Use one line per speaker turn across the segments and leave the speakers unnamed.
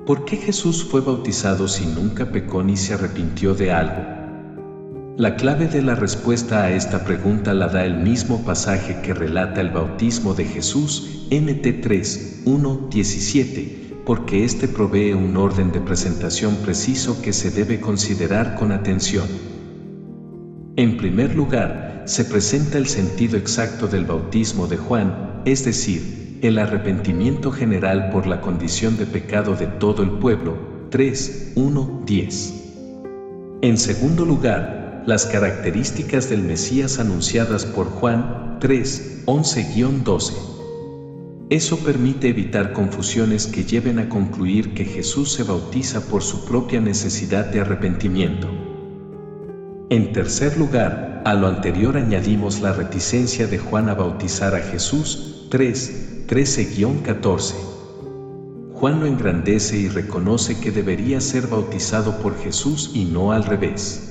¿Por qué Jesús fue bautizado si nunca pecó ni se arrepintió de algo? La clave de la respuesta a esta pregunta la da el mismo pasaje que relata el bautismo de Jesús, Mt 3, 1, 17, porque este provee un orden de presentación preciso que se debe considerar con atención. En primer lugar, se presenta el sentido exacto del bautismo de Juan, es decir, el arrepentimiento general por la condición de pecado de todo el pueblo, 3, 1, 10. En segundo lugar, las características del Mesías anunciadas por Juan, 3, 11-12. Eso permite evitar confusiones que lleven a concluir que Jesús se bautiza por su propia necesidad de arrepentimiento. En tercer lugar, a lo anterior añadimos la reticencia de Juan a bautizar a Jesús, 3, 13-14. Juan lo engrandece y reconoce que debería ser bautizado por Jesús y no al revés.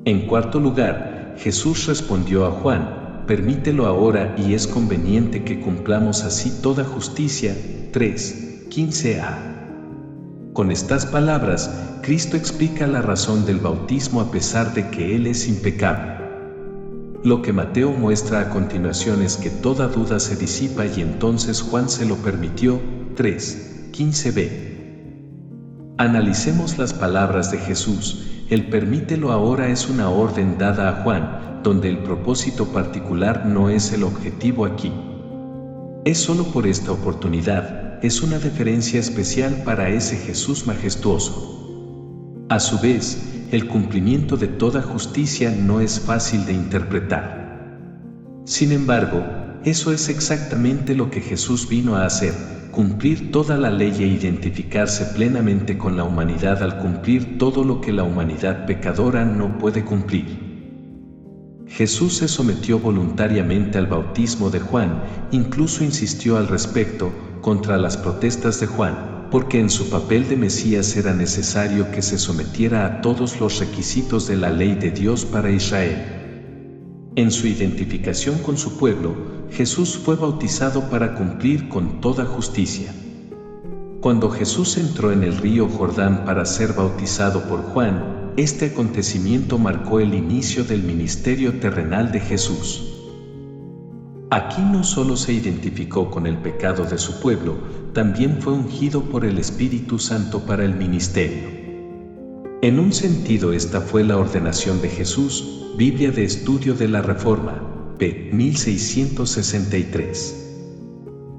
En cuarto lugar, Jesús respondió a Juan: permítelo ahora y es conveniente que cumplamos así toda justicia, 3, 15a. Con estas palabras, Cristo explica la razón del bautismo a pesar de que Él es impecable. Lo que Mateo muestra a continuación es que toda duda se disipa y entonces Juan se lo permitió, 3, 15b. Analicemos las palabras de Jesús. El permítelo ahora es una orden dada a Juan, donde el propósito particular no es el objetivo aquí. Es solo por esta oportunidad, es una deferencia especial para ese Jesús majestuoso. A su vez, el cumplimiento de toda justicia no es fácil de interpretar. Sin embargo, eso es exactamente lo que Jesús vino a hacer: cumplir toda la ley e identificarse plenamente con la humanidad al cumplir todo lo que la humanidad pecadora no puede cumplir. Jesús se sometió voluntariamente al bautismo de Juan, incluso insistió al respecto, contra las protestas de Juan, porque en su papel de Mesías era necesario que se sometiera a todos los requisitos de la ley de Dios para Israel. En su identificación con su pueblo, Jesús fue bautizado para cumplir con toda justicia. Cuando Jesús entró en el río Jordán para ser bautizado por Juan, este acontecimiento marcó el inicio del ministerio terrenal de Jesús. Aquí no solo se identificó con el pecado de su pueblo, también fue ungido por el Espíritu Santo para el ministerio. En un sentido, esta fue la ordenación de Jesús, Biblia de Estudio de la Reforma, p. 1663.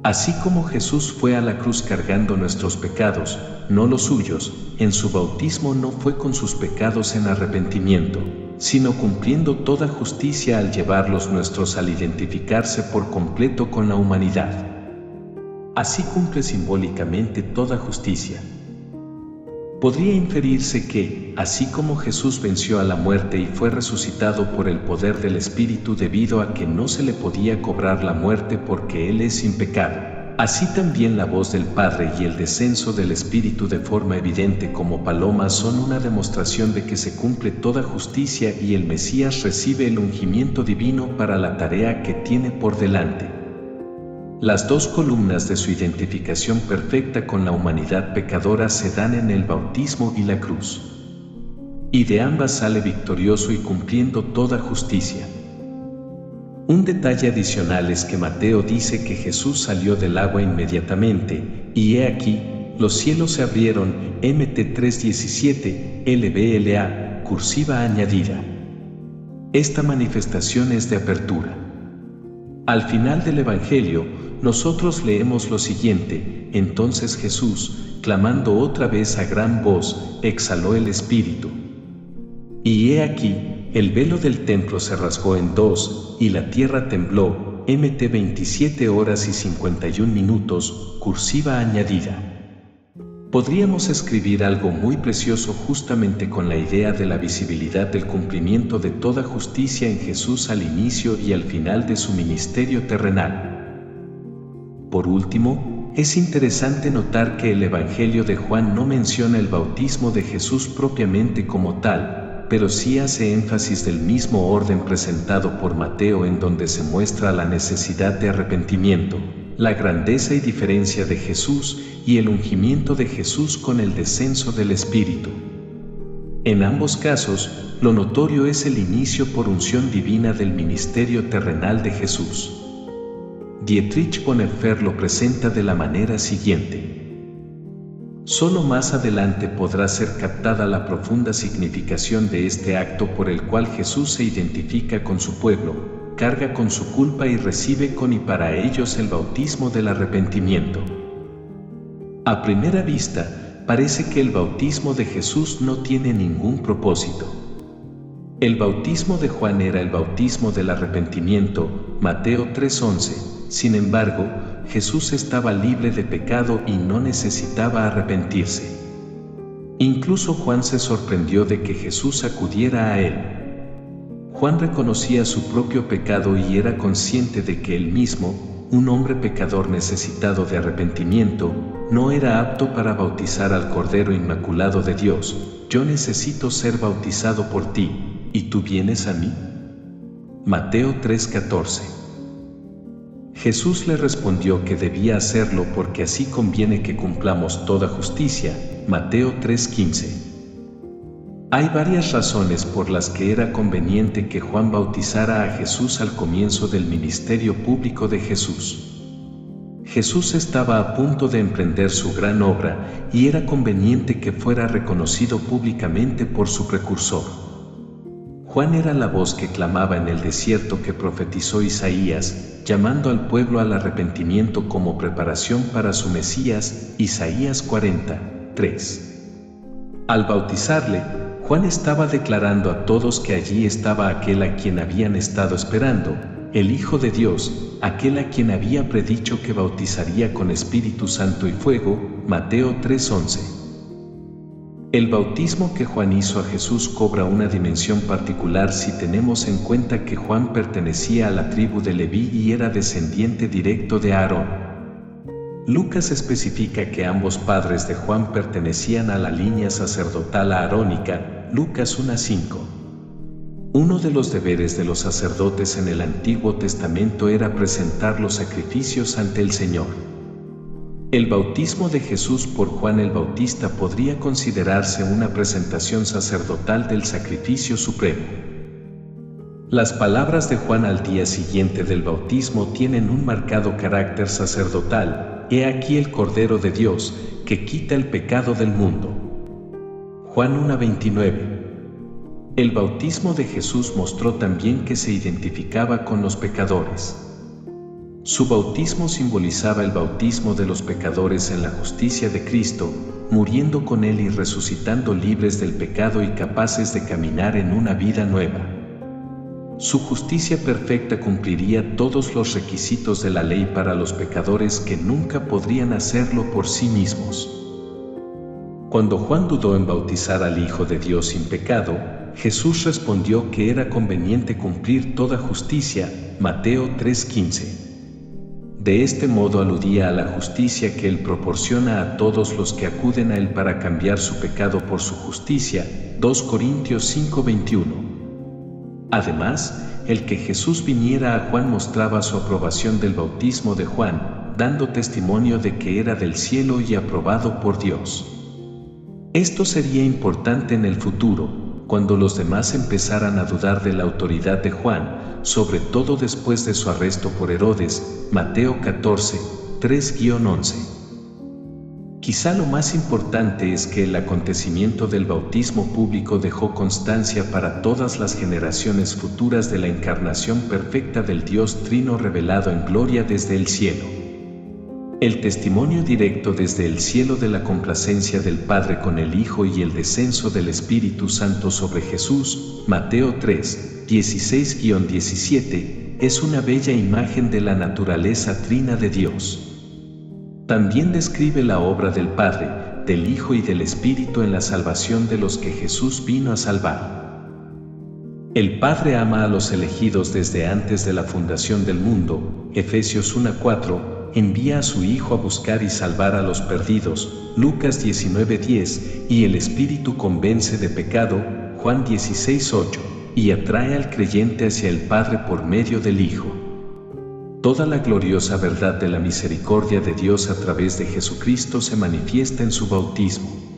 Así como Jesús fue a la cruz cargando nuestros pecados, no los suyos, en su bautismo no fue con sus pecados en arrepentimiento, sino cumpliendo toda justicia al llevar los nuestros al identificarse por completo con la humanidad. Así cumple simbólicamente toda justicia. Podría inferirse que, así como Jesús venció a la muerte y fue resucitado por el poder del Espíritu debido a que no se le podía cobrar la muerte porque Él es impecable, así también la voz del Padre y el descenso del Espíritu de forma evidente como palomas son una demostración de que se cumple toda justicia y el Mesías recibe el ungimiento divino para la tarea que tiene por delante. Las dos columnas de su identificación perfecta con la humanidad pecadora se dan en el bautismo y la cruz. Y de ambas sale victorioso y cumpliendo toda justicia. Un detalle adicional es que Mateo dice que Jesús salió del agua inmediatamente, y he aquí, los cielos se abrieron, Mt 3:17, LBLA, cursiva añadida. Esta manifestación es de apertura. Al final del Evangelio, nosotros leemos lo siguiente: entonces Jesús, clamando otra vez a gran voz, exhaló el Espíritu. Y he aquí, el velo del templo se rasgó en dos, y la tierra tembló, Mt 27 horas y 51 minutos, cursiva añadida. Podríamos escribir algo muy precioso justamente con la idea de la visibilidad del cumplimiento de toda justicia en Jesús al inicio y al final de su ministerio terrenal. Por último, es interesante notar que el Evangelio de Juan no menciona el bautismo de Jesús propiamente como tal, pero sí hace énfasis del mismo orden presentado por Mateo, en donde se muestra la necesidad de arrepentimiento, la grandeza y diferencia de Jesús y el ungimiento de Jesús con el descenso del Espíritu. En ambos casos, lo notorio es el inicio por unción divina del ministerio terrenal de Jesús. Dietrich Bonhoeffer lo presenta de la manera siguiente. Solo más adelante podrá ser captada la profunda significación de este acto por el cual Jesús se identifica con su pueblo, carga con su culpa y recibe con y para ellos el bautismo del arrepentimiento. A primera vista, parece que el bautismo de Jesús no tiene ningún propósito. El bautismo de Juan era el bautismo del arrepentimiento, Mateo 3:11. Sin embargo, Jesús estaba libre de pecado y no necesitaba arrepentirse. Incluso Juan se sorprendió de que Jesús acudiera a él. Juan reconocía su propio pecado y era consciente de que él mismo, un hombre pecador necesitado de arrepentimiento, no era apto para bautizar al Cordero Inmaculado de Dios. Yo necesito ser bautizado por ti, ¿y tú vienes a mí? Mateo 3:14. Jesús le respondió que debía hacerlo porque así conviene que cumplamos toda justicia. Mateo 3:15. Hay varias razones por las que era conveniente que Juan bautizara a Jesús al comienzo del ministerio público de Jesús. Jesús estaba a punto de emprender su gran obra y era conveniente que fuera reconocido públicamente por su precursor. Juan era la voz que clamaba en el desierto que profetizó Isaías, llamando al pueblo al arrepentimiento como preparación para su Mesías, Isaías 40:3. Al bautizarle, Juan estaba declarando a todos que allí estaba aquel a quien habían estado esperando, el Hijo de Dios, aquel a quien había predicho que bautizaría con Espíritu Santo y fuego, Mateo 3:11. El bautismo que Juan hizo a Jesús cobra una dimensión particular si tenemos en cuenta que Juan pertenecía a la tribu de Leví y era descendiente directo de Aarón. Lucas especifica que ambos padres de Juan pertenecían a la línea sacerdotal aarónica, Lucas 1:5. Uno de los deberes de los sacerdotes en el Antiguo Testamento era presentar los sacrificios ante el Señor. El bautismo de Jesús por Juan el Bautista podría considerarse una presentación sacerdotal del sacrificio supremo. Las palabras de Juan al día siguiente del bautismo tienen un marcado carácter sacerdotal: He aquí el Cordero de Dios, que quita el pecado del mundo. Juan 1:29. El bautismo de Jesús mostró también que se identificaba con los pecadores. Su bautismo simbolizaba el bautismo de los pecadores en la justicia de Cristo, muriendo con Él y resucitando libres del pecado y capaces de caminar en una vida nueva. Su justicia perfecta cumpliría todos los requisitos de la ley para los pecadores que nunca podrían hacerlo por sí mismos. Cuando Juan dudó en bautizar al Hijo de Dios sin pecado, Jesús respondió que era conveniente cumplir toda justicia, Mateo 3:15. De este modo aludía a la justicia que Él proporciona a todos los que acuden a Él para cambiar su pecado por su justicia, 2 Corintios 5:21. Además, el que Jesús viniera a Juan mostraba su aprobación del bautismo de Juan, dando testimonio de que era del cielo y aprobado por Dios. Esto sería importante en el futuro, cuando los demás empezaran a dudar de la autoridad de Juan, sobre todo después de su arresto por Herodes, Mateo 14, 3-11. Quizá lo más importante es que el acontecimiento del bautismo público dejó constancia para todas las generaciones futuras de la encarnación perfecta del Dios Trino revelado en gloria desde el cielo. El testimonio directo desde el cielo de la complacencia del Padre con el Hijo y el descenso del Espíritu Santo sobre Jesús, Mateo 3, 16-17, es una bella imagen de la naturaleza trina de Dios. También describe la obra del Padre, del Hijo y del Espíritu en la salvación de los que Jesús vino a salvar. El Padre ama a los elegidos desde antes de la fundación del mundo, Efesios 1:4, envía a su Hijo a buscar y salvar a los perdidos, Lucas 19:10, y el Espíritu convence de pecado, Juan 16:8, y atrae al creyente hacia el Padre por medio del Hijo. Toda la gloriosa verdad de la misericordia de Dios a través de Jesucristo se manifiesta en su bautismo.